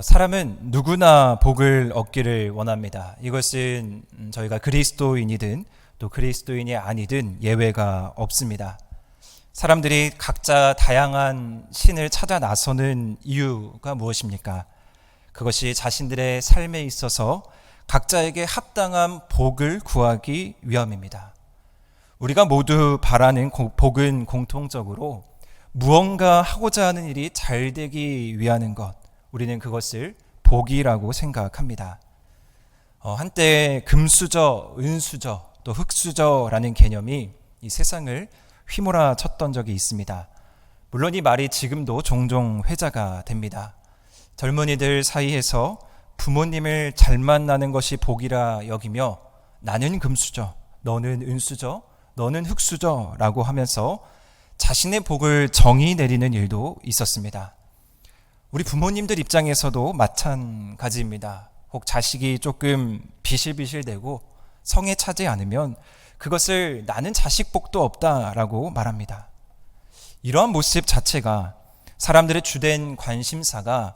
사람은 누구나 복을 얻기를 원합니다. 이것은 저희가 그리스도인이든 또 그리스도인이 아니든 예외가 없습니다. 사람들이 각자 다양한 신을 찾아 나서는 이유가 무엇입니까? 그것이 자신들의 삶에 있어서 각자에게 합당한 복을 구하기 위함입니다. 우리가 모두 바라는 복은 공통적으로 무언가 하고자 하는 일이 잘 되기 위하는 것, 우리는 그것을 복이라고 생각합니다. 한때 금수저, 은수저, 또 흙수저라는 개념이 이 세상을 휘몰아쳤던 적이 있습니다. 물론 이 말이 지금도 종종 회자가 됩니다. 젊은이들 사이에서 부모님을 잘 만나는 것이 복이라 여기며 나는 금수저, 너는 은수저, 너는 흙수저라고 하면서 자신의 복을 정의 내리는 일도 있었습니다. 우리 부모님들 입장에서도 마찬가지입니다. 혹 자식이 조금 비실비실대고 성에 차지 않으면 그것을 나는 자식 복도 없다라고 말합니다. 이러한 모습 자체가 사람들의 주된 관심사가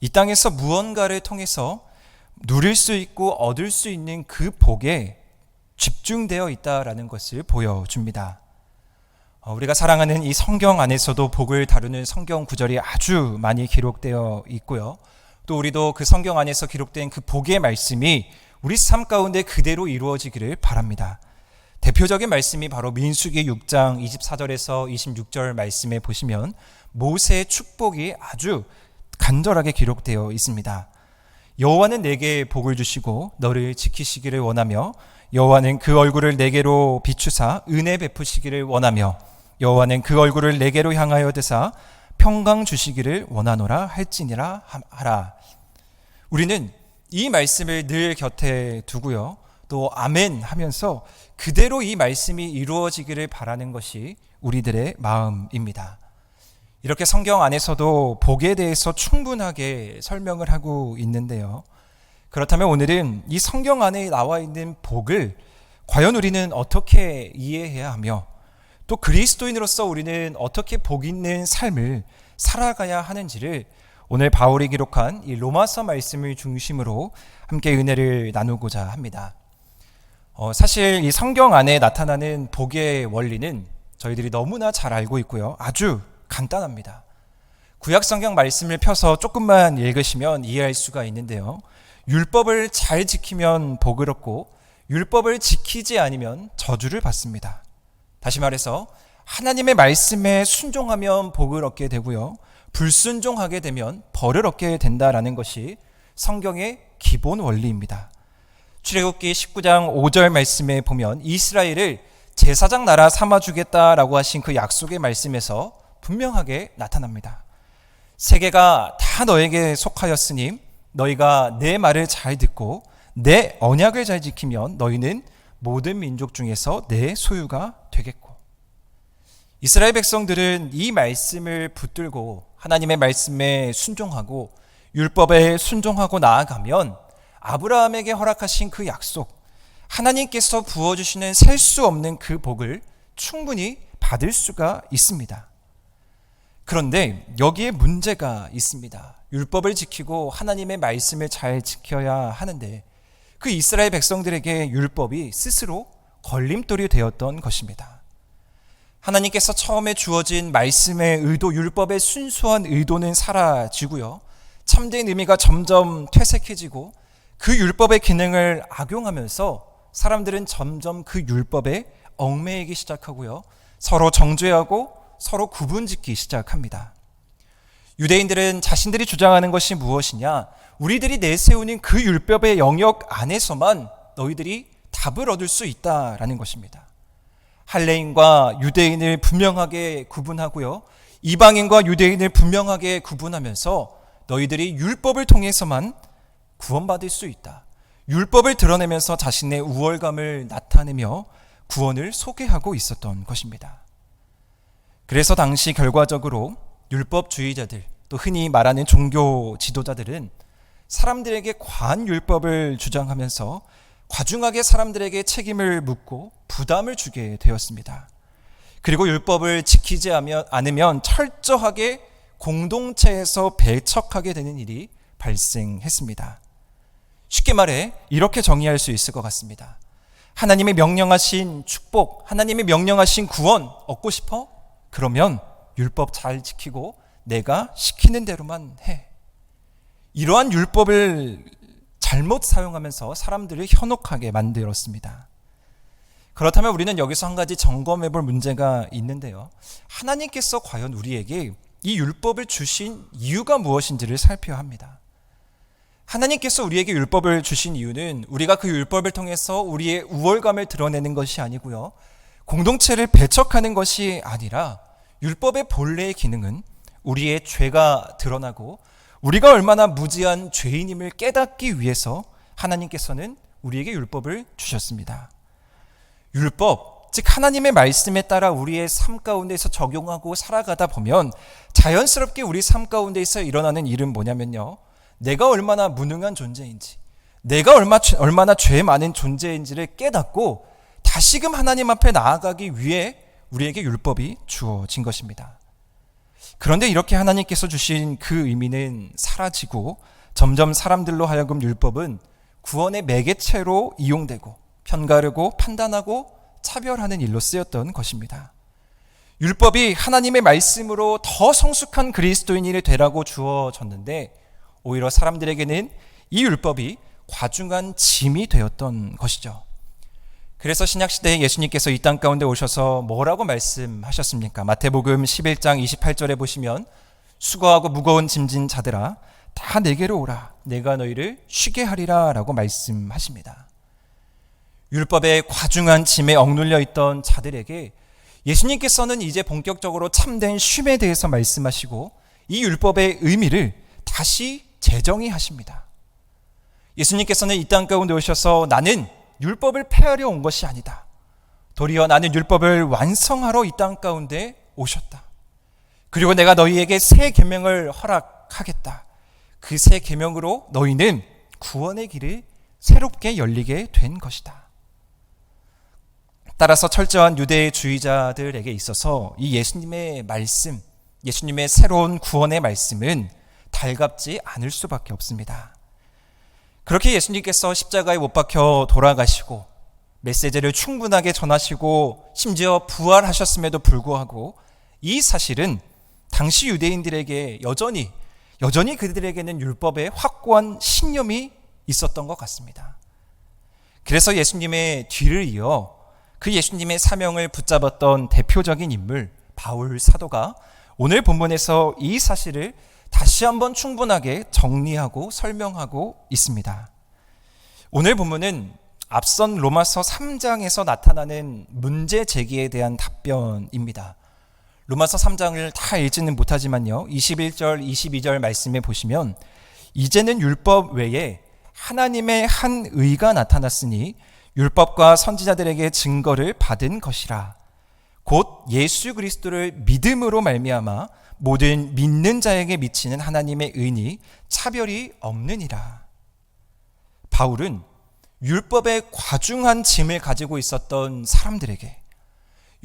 이 땅에서 무언가를 통해서 누릴 수 있고 얻을 수 있는 그 복에 집중되어 있다라는 것을 보여줍니다. 우리가 사랑하는 이 성경 안에서도 복을 다루는 성경 구절이 아주 많이 기록되어 있고요. 또 우리도 그 성경 안에서 기록된 그 복의 말씀이 우리 삶 가운데 그대로 이루어지기를 바랍니다. 대표적인 말씀이 바로 민수기 6장 24절에서 26절 말씀에 보시면 모세의 축복이 아주 간절하게 기록되어 있습니다. 여호와는 내게 복을 주시고 너를 지키시기를 원하며 여호와는 그 얼굴을 내게로 비추사 은혜 베푸시기를 원하며 여호와는 그 얼굴을 내게로 향하여 드사 평강 주시기를 원하노라 할지니라 하라. 우리는 이 말씀을 늘 곁에 두고요, 또 아멘 하면서 그대로 이 말씀이 이루어지기를 바라는 것이 우리들의 마음입니다. 이렇게 성경 안에서도 복에 대해서 충분하게 설명을 하고 있는데요, 그렇다면 오늘은 이 성경 안에 나와 있는 복을 과연 우리는 어떻게 이해해야 하며 또 그리스도인으로서 우리는 어떻게 복 있는 삶을 살아가야 하는지를 오늘 바울이 기록한 이 로마서 말씀을 중심으로 함께 은혜를 나누고자 합니다. 사실 이 성경 안에 나타나는 복의 원리는 저희들이 너무나 잘 알고 있고요, 아주 간단합니다. 구약 성경 말씀을 펴서 조금만 읽으시면 이해할 수가 있는데요, 율법을 잘 지키면 복을 얻고 율법을 지키지 않으면 저주를 받습니다. 다시 말해서 하나님의 말씀에 순종하면 복을 얻게 되고요, 불순종하게 되면 벌을 얻게 된다라는 것이 성경의 기본 원리입니다. 출애굽기 19장 5절 말씀에 보면 이스라엘을 제사장 나라 삼아주겠다라고 하신 그 약속의 말씀에서 분명하게 나타납니다. 세계가 다 너에게 속하였으니 너희가 내 말을 잘 듣고 내 언약을 잘 지키면 너희는 모든 민족 중에서 내 소유가 되겠고. 이스라엘 백성들은 이 말씀을 붙들고 하나님의 말씀에 순종하고 율법에 순종하고 나아가면 아브라함에게 허락하신 그 약속, 하나님께서 부어주시는 셀 수 없는 그 복을 충분히 받을 수가 있습니다. 그런데 여기에 문제가 있습니다. 율법을 지키고 하나님의 말씀을 잘 지켜야 하는데 그 이스라엘 백성들에게 율법이 스스로 걸림돌이 되었던 것입니다. 하나님께서 처음에 주어진 말씀의 의도, 율법의 순수한 의도는 사라지고요, 참된 의미가 점점 퇴색해지고 그 율법의 기능을 악용하면서 사람들은 점점 그 율법에 얽매이기 시작하고요, 서로 정죄하고 서로 구분짓기 시작합니다. 유대인들은 자신들이 주장하는 것이 무엇이냐, 우리들이 내세우는 그 율법의 영역 안에서만 너희들이 답을 얻을 수 있다라는 것입니다. 할례인과 유대인을 분명하게 구분하고요, 이방인과 유대인을 분명하게 구분하면서 너희들이 율법을 통해서만 구원받을 수 있다, 율법을 드러내면서 자신의 우월감을 나타내며 구원을 소개하고 있었던 것입니다. 그래서 당시 결과적으로 율법주의자들, 또 흔히 말하는 종교 지도자들은 사람들에게 과한 율법을 주장하면서 과중하게 사람들에게 책임을 묻고 부담을 주게 되었습니다. 그리고 율법을 지키지 않으면 철저하게 공동체에서 배척하게 되는 일이 발생했습니다. 쉽게 말해 이렇게 정의할 수 있을 것 같습니다. 하나님의 명령하신 축복, 하나님의 명령하신 구원 얻고 싶어? 그러면 율법 잘 지키고 내가 시키는 대로만 해. 이러한 율법을 잘못 사용하면서 사람들을 현혹하게 만들었습니다. 그렇다면 우리는 여기서 한 가지 점검해 볼 문제가 있는데요. 하나님께서 과연 우리에게 이 율법을 주신 이유가 무엇인지를 살펴야 합니다. 하나님께서 우리에게 율법을 주신 이유는 우리가 그 율법을 통해서 우리의 우월감을 드러내는 것이 아니고요. 공동체를 배척하는 것이 아니라 율법의 본래의 기능은 우리의 죄가 드러나고 우리가 얼마나 무지한 죄인임을 깨닫기 위해서 하나님께서는 우리에게 율법을 주셨습니다. 율법, 즉 하나님의 말씀에 따라 우리의 삶 가운데서 적용하고 살아가다 보면 자연스럽게 우리 삶 가운데서 일어나는 일은 뭐냐면요. 내가 얼마나 무능한 존재인지, 내가 얼마나 죄 많은 존재인지를 깨닫고 다시금 하나님 앞에 나아가기 위해 우리에게 율법이 주어진 것입니다. 그런데 이렇게 하나님께서 주신 그 의미는 사라지고 점점 사람들로 하여금 율법은 구원의 매개체로 이용되고 편가르고 판단하고 차별하는 일로 쓰였던 것입니다. 율법이 하나님의 말씀으로 더 성숙한 그리스도인이 되라고 주어졌는데 오히려 사람들에게는 이 율법이 과중한 짐이 되었던 것이죠. 그래서 신약시대에 예수님께서 이 땅 가운데 오셔서 뭐라고 말씀하셨습니까? 마태복음 11장 28절에 보시면 수고하고 무거운 짐진 자들아 다 내게로 오라 내가 너희를 쉬게 하리라 라고 말씀하십니다. 율법의 과중한 짐에 억눌려 있던 자들에게 예수님께서는 이제 본격적으로 참된 쉼에 대해서 말씀하시고 이 율법의 의미를 다시 재정의하십니다. 예수님께서는 이 땅 가운데 오셔서 나는 율법을 폐하려 온 것이 아니다. 도리어 나는 율법을 완성하러 이 땅 가운데 오셨다. 그리고 내가 너희에게 새 계명을 허락하겠다. 그 새 계명으로 너희는 구원의 길이 새롭게 열리게 된 것이다. 따라서 철저한 유대주의자들에게 있어서 이 예수님의 말씀, 예수님의 새로운 구원의 말씀은 달갑지 않을 수밖에 없습니다. 그렇게 예수님께서 십자가에 못 박혀 돌아가시고 메시지를 충분하게 전하시고 심지어 부활하셨음에도 불구하고 이 사실은 당시 유대인들에게 여전히 그들에게는 율법에 확고한 신념이 있었던 것 같습니다. 그래서 예수님의 뒤를 이어 그 예수님의 사명을 붙잡았던 대표적인 인물 바울 사도가 오늘 본문에서 이 사실을 다시 한번 충분하게 정리하고 설명하고 있습니다. 오늘 본문은 앞선 로마서 3장에서 나타나는 문제 제기에 대한 답변입니다. 로마서 3장을 다 읽지는 못하지만요. 21절, 22절 말씀에 보시면 이제는 율법 외에 하나님의 한 의가 나타났으니 율법과 선지자들에게 증거를 받은 것이라. 곧 예수 그리스도를 믿음으로 말미암아 모든 믿는 자에게 미치는 하나님의 의니 차별이 없느니라. 바울은 율법의 과중한 짐을 가지고 있었던 사람들에게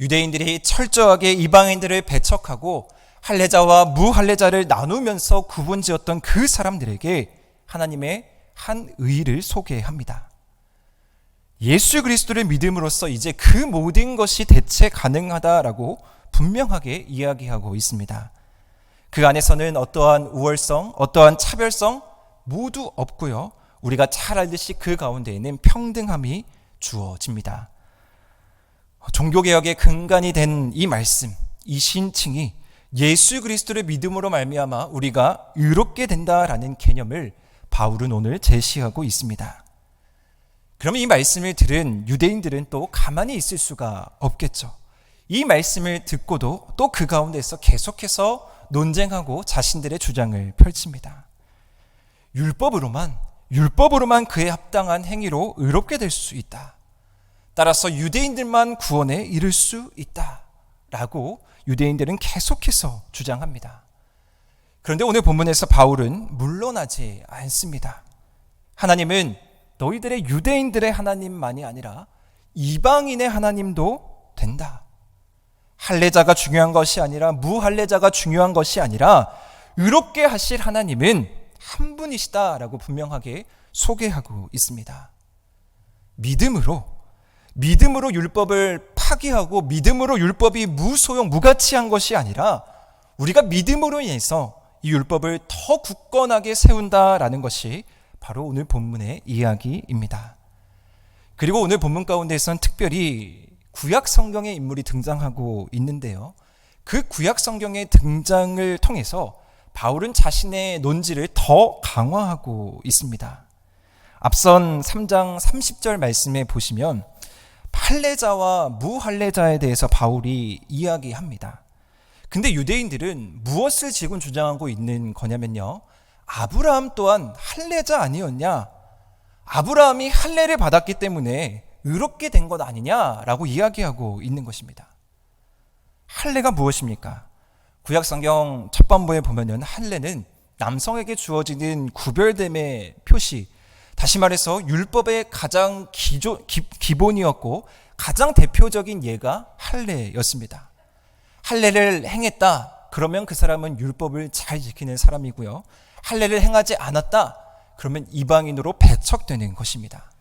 유대인들이 철저하게 이방인들을 배척하고 할례자와 무할례자를 나누면서 구분지었던 그 사람들에게 하나님의 한 의를 소개합니다. 예수 그리스도를 믿음으로써 이제 그 모든 것이 대체 가능하다라고 분명하게 이야기하고 있습니다. 그 안에서는 어떠한 우월성, 어떠한 차별성 모두 없고요. 우리가 잘 알듯이 그 가운데에는 평등함이 주어집니다. 종교개혁의 근간이 된 이 말씀, 이 신칭이 예수 그리스도를 믿음으로 말미암아 우리가 의롭게 된다라는 개념을 바울은 오늘 제시하고 있습니다. 그러면 이 말씀을 들은 유대인들은 또 가만히 있을 수가 없겠죠. 이 말씀을 듣고도 또 그 가운데서 계속해서 논쟁하고 자신들의 주장을 펼칩니다. 율법으로만 그에 합당한 행위로 의롭게 될 수 있다. 따라서 유대인들만 구원에 이를 수 있다라고 유대인들은 계속해서 주장합니다. 그런데 오늘 본문에서 바울은 물러나지 않습니다. 하나님은 너희들의 유대인들의 하나님만이 아니라 이방인의 하나님도 된다. 할례자가 중요한 것이 아니라 무할례자가 중요한 것이 아니라 의롭게 하실 하나님은 한 분이시다라고 분명하게 소개하고 있습니다. 믿음으로 율법을 파기하고 믿음으로 율법이 무소용 무가치한 것이 아니라 우리가 믿음으로 인해서 이 율법을 더 굳건하게 세운다라는 것이 바로 오늘 본문의 이야기입니다. 그리고 오늘 본문 가운데에서는 특별히 구약 성경의 인물이 등장하고 있는데요. 그 구약 성경의 등장을 통해서 바울은 자신의 논지를 더 강화하고 있습니다. 앞선 3장 30절 말씀에 보시면 할례자와 무할례자에 대해서 바울이 이야기합니다. 근데 유대인들은 무엇을 지금 주장하고 있는 거냐면요, 아브라함 또한 할례자 아니었냐? 아브라함이 할례를 받았기 때문에 의롭게 된 것 아니냐라고 이야기하고 있는 것입니다. 할례가 무엇입니까? 구약 성경 첫반부에 보면은 할례는 남성에게 주어지는 구별됨의 표시, 다시 말해서 율법의 가장 기본이었고 가장 대표적인 예가 할례였습니다. 할례를 행했다 그러면 그 사람은 율법을 잘 지키는 사람이고요, 할례를 행하지 않았다 그러면 이방인으로 배척되는 것입니다.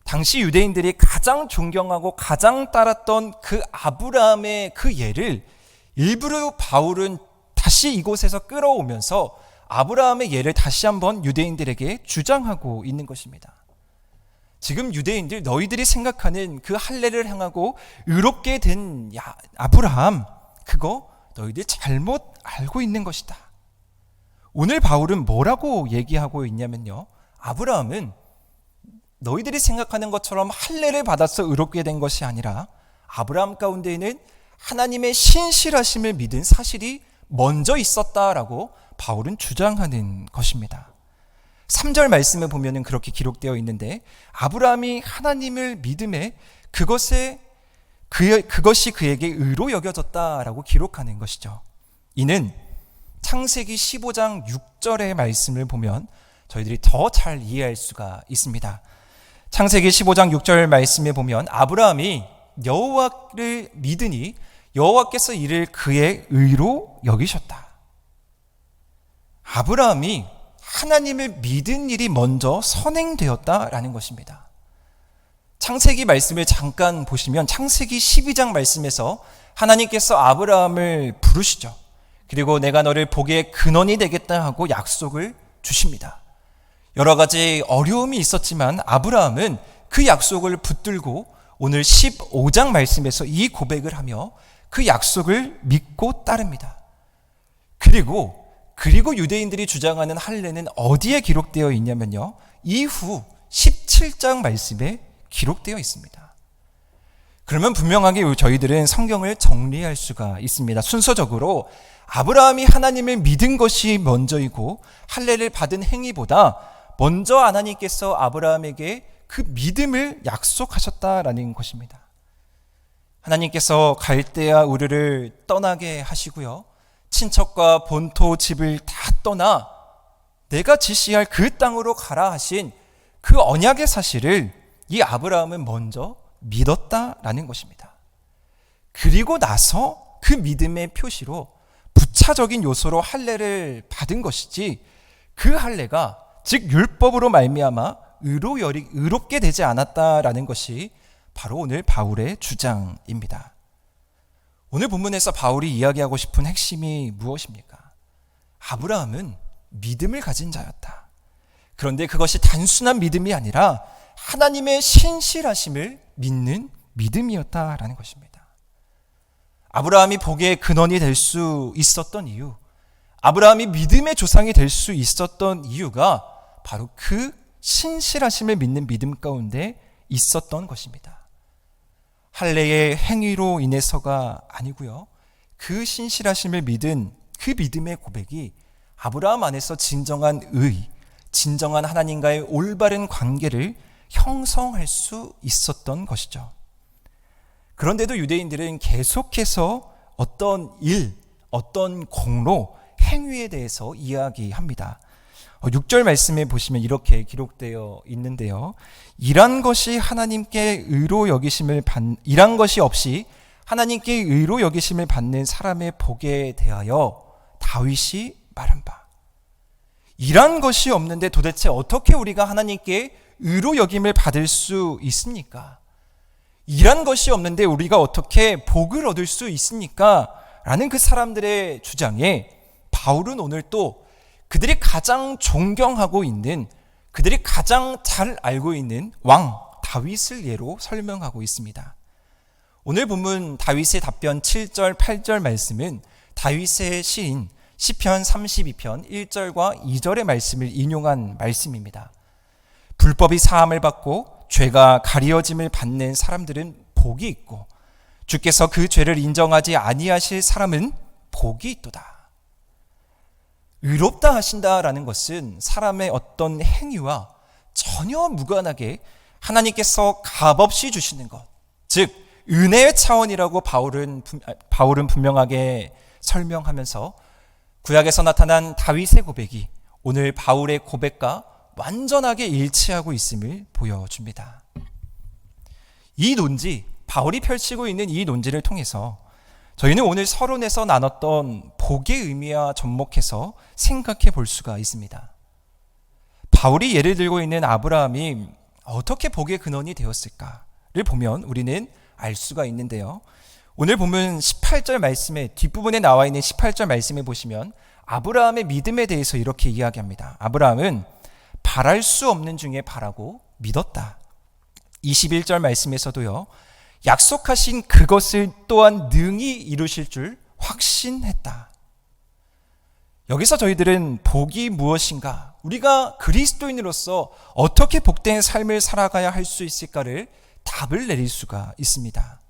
당시 유대인들이 가장 존경하고 가장 따랐던 그 아브라함의 그 예를 일부러 바울은 다시 이곳에서 끌어오면서 아브라함의 예를 다시 한번 유대인들에게 주장하고 있는 것입니다. 지금 유대인들, 너희들이 생각하는 그 할례를 행하고 의롭게 된 아브라함, 그거 너희들 잘못 알고 있는 것이다. 오늘 바울은 뭐라고 얘기하고 있냐면요, 아브라함은 너희들이 생각하는 것처럼 할례를 받아서 의롭게 된 것이 아니라 아브라함 가운데에는 하나님의 신실하심을 믿은 사실이 먼저 있었다라고 바울은 주장하는 것입니다. 3절 말씀에 보면은 그렇게 기록되어 있는데, 아브라함이 하나님을 믿음에 그것이 그에게 의로 여겨졌다라고 기록하는 것이죠. 이는 창세기 15장 6절의 말씀을 보면 저희들이 더 잘 이해할 수가 있습니다. 창세기 15장 6절 말씀에 보면 아브라함이 여호와를 믿으니 여호와께서 이를 그의 의로 여기셨다. 아브라함이 하나님을 믿은 일이 먼저 선행되었다라는 것입니다. 창세기 말씀을 잠깐 보시면 창세기 12장 말씀에서 하나님께서 아브라함을 부르시죠. 그리고 내가 너를 복의 근원이 되겠다 하고 약속을 주십니다. 여러 가지 어려움이 있었지만 아브라함은 그 약속을 붙들고 오늘 15장 말씀에서 이 고백을 하며 그 약속을 믿고 따릅니다. 그리고 유대인들이 주장하는 할례는 어디에 기록되어 있냐면요, 이후 17장 말씀에 기록되어 있습니다. 그러면 분명하게 저희들은 성경을 정리할 수가 있습니다. 순서적으로 아브라함이 하나님을 믿은 것이 먼저이고 할례를 받은 행위보다 먼저 하나님께서 아브라함에게 그 믿음을 약속하셨다라는 것입니다. 하나님께서 갈대아 우르를 떠나게 하시고요, 친척과 본토 집을 다 떠나 내가 지시할 그 땅으로 가라 하신 그 언약의 사실을 이 아브라함은 먼저 믿었다라는 것입니다. 그리고 나서 그 믿음의 표시로 부차적인 요소로 할례를 받은 것이지, 그 할례가 즉 율법으로 말미암아 의롭게 되지 않았다라는 것이 바로 오늘 바울의 주장입니다. 오늘 본문에서 바울이 이야기하고 싶은 핵심이 무엇입니까? 아브라함은 믿음을 가진 자였다. 그런데 그것이 단순한 믿음이 아니라 하나님의 신실하심을 믿는 믿음이었다라는 것입니다. 아브라함이 복의 근원이 될 수 있었던 이유, 아브라함이 믿음의 조상이 될 수 있었던 이유가 바로 그 신실하심을 믿는 믿음 가운데 있었던 것입니다. 할례의 행위로 인해서가 아니고요, 그 신실하심을 믿은 그 믿음의 고백이 아브라함 안에서 진정한 의, 진정한 하나님과의 올바른 관계를 형성할 수 있었던 것이죠. 그런데도 유대인들은 계속해서 어떤 일, 어떤 공로, 행위에 대해서 이야기합니다. 6절 말씀에 보시면 이렇게 기록되어 있는데요, 이런 것이 없이 하나님께 의로 여기심을 받는 사람의 복에 대하여 다윗이 말한 바, 일한 것이 없는데 도대체 어떻게 우리가 하나님께 의로 여김을 받을 수 있습니까? 일한 것이 없는데 우리가 어떻게 복을 얻을 수 있습니까? 라는 그 사람들의 주장에 바울은 오늘 또 그들이 가장 존경하고 있는, 그들이 가장 잘 알고 있는 왕 다윗을 예로 설명하고 있습니다. 오늘 본문 다윗의 답변 7절 8절 말씀은 다윗의 시인 시편 32편 1절과 2절의 말씀을 인용한 말씀입니다. 불법이 사함을 받고 죄가 가리어짐을 받는 사람들은 복이 있고 주께서 그 죄를 인정하지 아니하실 사람은 복이 있도다. 의롭다 하신다라는 것은 사람의 어떤 행위와 전혀 무관하게 하나님께서 값없이 주시는 것, 즉 은혜의 차원이라고 바울은 분명하게 설명하면서 구약에서 나타난 다윗의 고백이 오늘 바울의 고백과 완전하게 일치하고 있음을 보여줍니다. 이 논지, 바울이 펼치고 있는 이 논지를 통해서 저희는 오늘 서론에서 나눴던 복의 의미와 접목해서 생각해 볼 수가 있습니다. 바울이 예를 들고 있는 아브라함이 어떻게 복의 근원이 되었을까를 보면 우리는 알 수가 있는데요. 오늘 보면 18절 말씀에 뒷부분에 나와 있는 18절 말씀에 보시면 아브라함의 믿음에 대해서 이렇게 이야기합니다. 아브라함은 바랄 수 없는 중에 바라고 믿었다. 21절 말씀에서도요. 약속하신 그것을 또한 능히 이루실 줄 확신했다. 여기서 저희들은 복이 무엇인가, 우리가 그리스도인으로서 어떻게 복된 삶을 살아가야 할 수 있을까를 답을 내릴 수가 있습니다.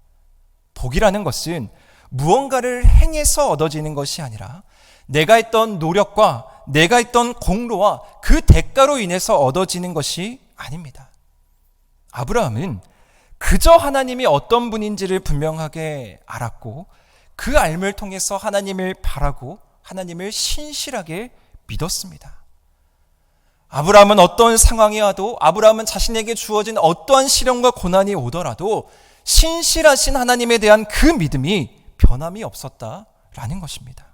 복이라는 것은 무언가를 행해서 얻어지는 것이 아니라 내가 했던 노력과 내가 했던 공로와 그 대가로 인해서 얻어지는 것이 아닙니다. 아브라함은 그저 하나님이 어떤 분인지를 분명하게 알았고 그 알을 통해서 하나님을 바라고 하나님을 신실하게 믿었습니다. 아브라함은 어떤 상황이 와도, 아브라함은 자신에게 주어진 어떠한 시련과 고난이 오더라도 신실하신 하나님에 대한 그 믿음이 변함이 없었다라는 것입니다.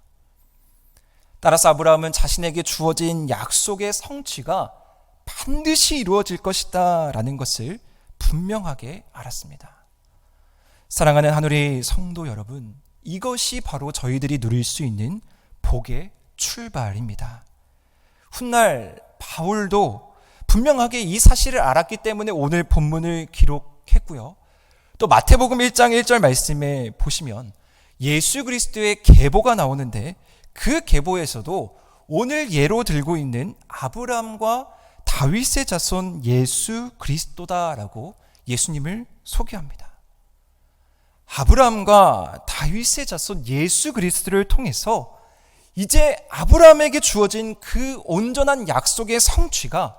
따라서 아브라함은 자신에게 주어진 약속의 성취가 반드시 이루어질 것이다 라는 것을 분명하게 알았습니다. 사랑하는 하늘의 성도 여러분, 이것이 바로 저희들이 누릴 수 있는 복의 출발입니다. 훗날 바울도 분명하게 이 사실을 알았기 때문에 오늘 본문을 기록했고요. 또 마태복음 1장 1절 말씀에 보시면 예수 그리스도의 계보가 나오는데 그 계보에서도 오늘 예로 들고 있는 아브라함과 다윗의 자손 예수 그리스도다라고 예수님을 소개합니다. 아브라함과 다윗의 자손 예수 그리스도를 통해서 이제 아브라함에게 주어진 그 온전한 약속의 성취가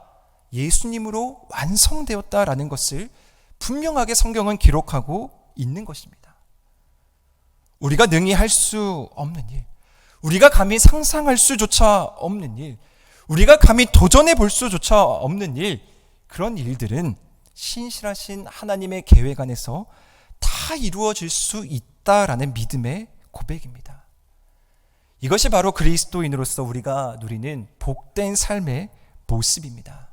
예수님으로 완성되었다라는 것을 분명하게 성경은 기록하고 있는 것입니다. 우리가 능히 할 수 없는 일, 우리가 감히 상상할 수조차 없는 일, 우리가 감히 도전해 볼 수조차 없는 일, 그런 일들은 신실하신 하나님의 계획 안에서 다 이루어질 수 있다라는 믿음의 고백입니다. 이것이 바로 그리스도인으로서 우리가 누리는 복된 삶의 모습입니다.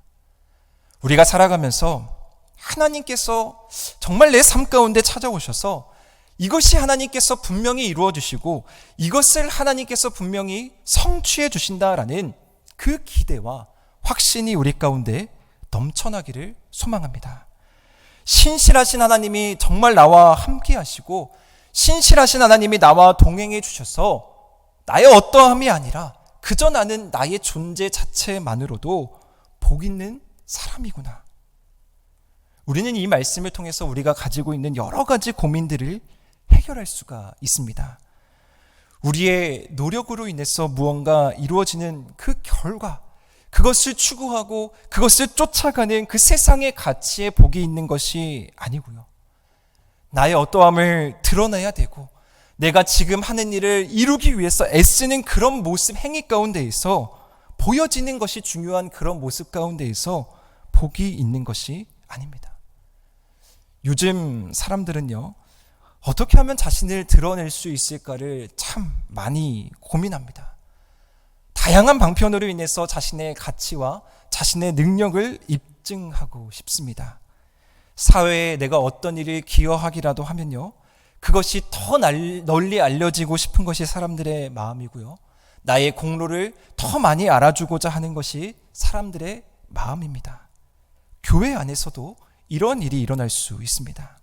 우리가 살아가면서 하나님께서 정말 내 삶 가운데 찾아오셔서 이것이 하나님께서 분명히 이루어 주시고 이것을 하나님께서 분명히 성취해 주신다라는 그 기대와 확신이 우리 가운데 넘쳐나기를 소망합니다. 신실하신 하나님이 정말 나와 함께 하시고 신실하신 하나님이 나와 동행해 주셔서 나의 어떠함이 아니라 그저 나는 나의 존재 자체만으로도 복 있는 사람이구나. 우리는 이 말씀을 통해서 우리가 가지고 있는 여러 가지 고민들을 해결할 수가 있습니다. 우리의 노력으로 인해서 무언가 이루어지는 그 결과, 그것을 추구하고 그것을 쫓아가는 그 세상의 가치에 복이 있는 것이 아니고요. 나의 어떠함을 드러내야 되고 내가 지금 하는 일을 이루기 위해서 애쓰는 그런 모습, 행위 가운데에서 보여지는 것이 중요한 그런 모습 가운데에서 복이 있는 것이 아닙니다. 요즘 사람들은요, 어떻게 하면 자신을 드러낼 수 있을까를 참 많이 고민합니다. 다양한 방편으로 인해서 자신의 가치와 자신의 능력을 입증하고 싶습니다. 사회에 내가 어떤 일을 기여하기라도 하면요, 그것이 더 널리 알려지고 싶은 것이 사람들의 마음이고요, 나의 공로를 더 많이 알아주고자 하는 것이 사람들의 마음입니다. 교회 안에서도 이런 일이 일어날 수 있습니다.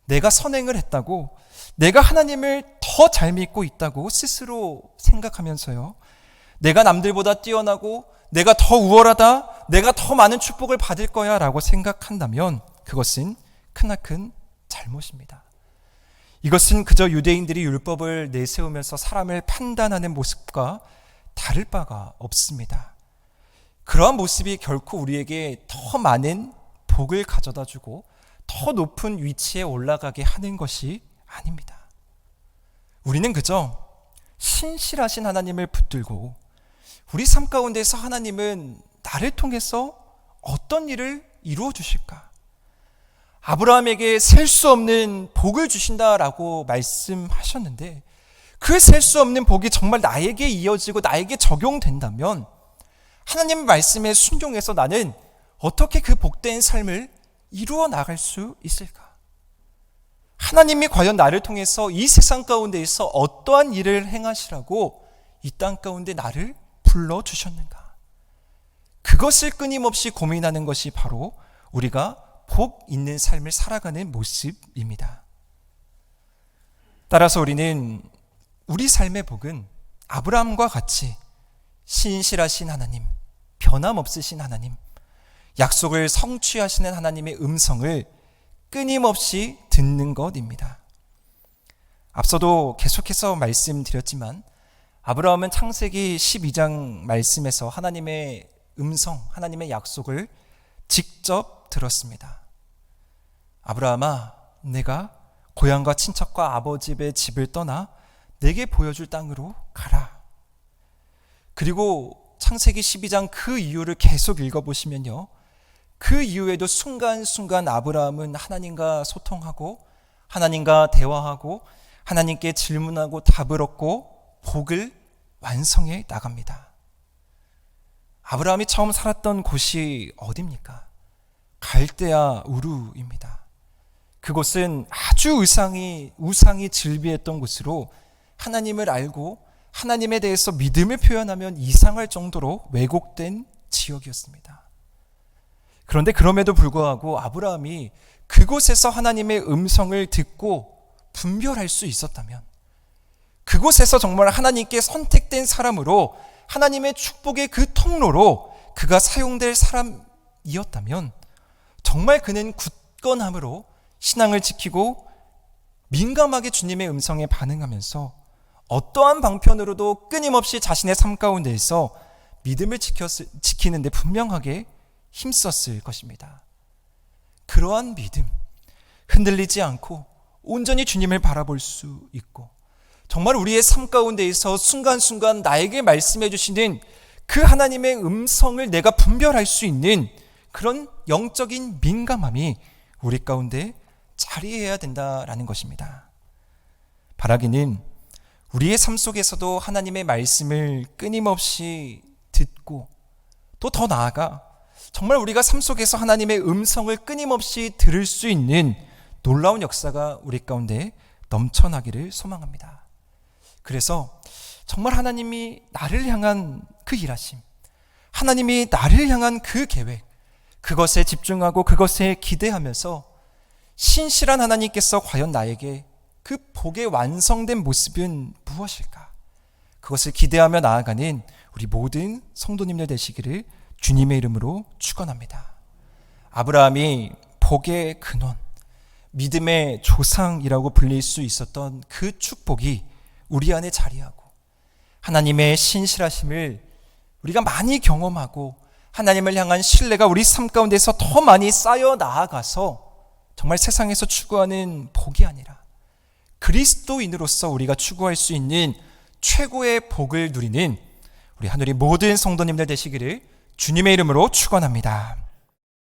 내가 선행을 했다고, 내가 하나님을 더 잘 믿고 있다고 스스로 생각하면서요, 내가 남들보다 뛰어나고 내가 더 우월하다, 내가 더 많은 축복을 받을 거야 라고 생각한다면 그것은 크나큰 잘못입니다. 이것은 그저 유대인들이 율법을 내세우면서 사람을 판단하는 모습과 다를 바가 없습니다. 그러한 모습이 결코 우리에게 더 많은 복을 가져다 주고 더 높은 위치에 올라가게 하는 것이 아닙니다. 우리는 그저 신실하신 하나님을 붙들고 우리 삶 가운데서 하나님은 나를 통해서 어떤 일을 이루어 주실까? 아브라함에게 셀 수 없는 복을 주신다라고 말씀하셨는데, 그 셀 수 없는 복이 정말 나에게 이어지고 나에게 적용된다면 하나님의 말씀에 순종해서 나는 어떻게 그 복된 삶을 이루어 나갈 수 있을까? 하나님이 과연 나를 통해서 이 세상 가운데에서 어떠한 일을 행하시라고 이 땅 가운데 나를 불러주셨는가? 그것을 끊임없이 고민하는 것이 바로 우리가 복 있는 삶을 살아가는 모습입니다. 따라서 우리는 우리 삶의 복은 아브라함과 같이 신실하신 하나님, 변함없으신 하나님, 약속을 성취하시는 하나님의 음성을 끊임없이 듣는 것입니다. 앞서도 계속해서 말씀드렸지만 아브라함은 창세기 12장 말씀에서 하나님의 음성, 하나님의 약속을 직접 들었습니다. 아브라함아, 내가 고향과 친척과 아버지의 집을 떠나 내게 보여줄 땅으로 가라. 그리고 창세기 12장 그 이유를 계속 읽어보시면요, 그 이후에도 순간순간 아브라함은 하나님과 소통하고 하나님과 대화하고 하나님께 질문하고 답을 얻고 복을 완성해 나갑니다. 아브라함이 처음 살았던 곳이 어디입니까? 갈대아 우르입니다. 그곳은 아주 우상이 즐비했던 곳으로 하나님을 알고 하나님에 대해서 믿음을 표현하면 이상할 정도로 왜곡된 지역이었습니다. 그런데 그럼에도 불구하고 아브라함이 그곳에서 하나님의 음성을 듣고 분별할 수 있었다면, 그곳에서 정말 하나님께 선택된 사람으로 하나님의 축복의 그 통로로 그가 사용될 사람이었다면 정말 그는 굳건함으로 신앙을 지키고 민감하게 주님의 음성에 반응하면서 어떠한 방편으로도 끊임없이 자신의 삶 가운데에서 믿음을 지키는 데 분명하게 힘썼을 것입니다. 그러한 믿음, 흔들리지 않고 온전히 주님을 바라볼 수 있고 정말 우리의 삶 가운데에서 순간순간 나에게 말씀해 주시는 그 하나님의 음성을 내가 분별할 수 있는 그런 영적인 민감함이 우리 가운데 자리해야 된다라는 것입니다. 바라기는 우리의 삶 속에서도 하나님의 말씀을 끊임없이 듣고 또 더 나아가 정말 우리가 삶 속에서 하나님의 음성을 끊임없이 들을 수 있는 놀라운 역사가 우리 가운데 넘쳐나기를 소망합니다. 그래서 정말 하나님이 나를 향한 그 일하심, 하나님이 나를 향한 그 계획, 그것에 집중하고 그것에 기대하면서 신실한 하나님께서 과연 나에게 그 복의 완성된 모습은 무엇일까? 그것을 기대하며 나아가는 우리 모든 성도님들 되시기를 주님의 이름으로 축원합니다. 아브라함이 복의 근원, 믿음의 조상이라고 불릴 수 있었던 그 축복이 우리 안에 자리하고 하나님의 신실하심을 우리가 많이 경험하고 하나님을 향한 신뢰가 우리 삶 가운데서 더 많이 쌓여 나아가서 정말 세상에서 추구하는 복이 아니라 그리스도인으로서 우리가 추구할 수 있는 최고의 복을 누리는 우리 하늘의 모든 성도님들 되시기를 주님의 이름으로 축원합니다.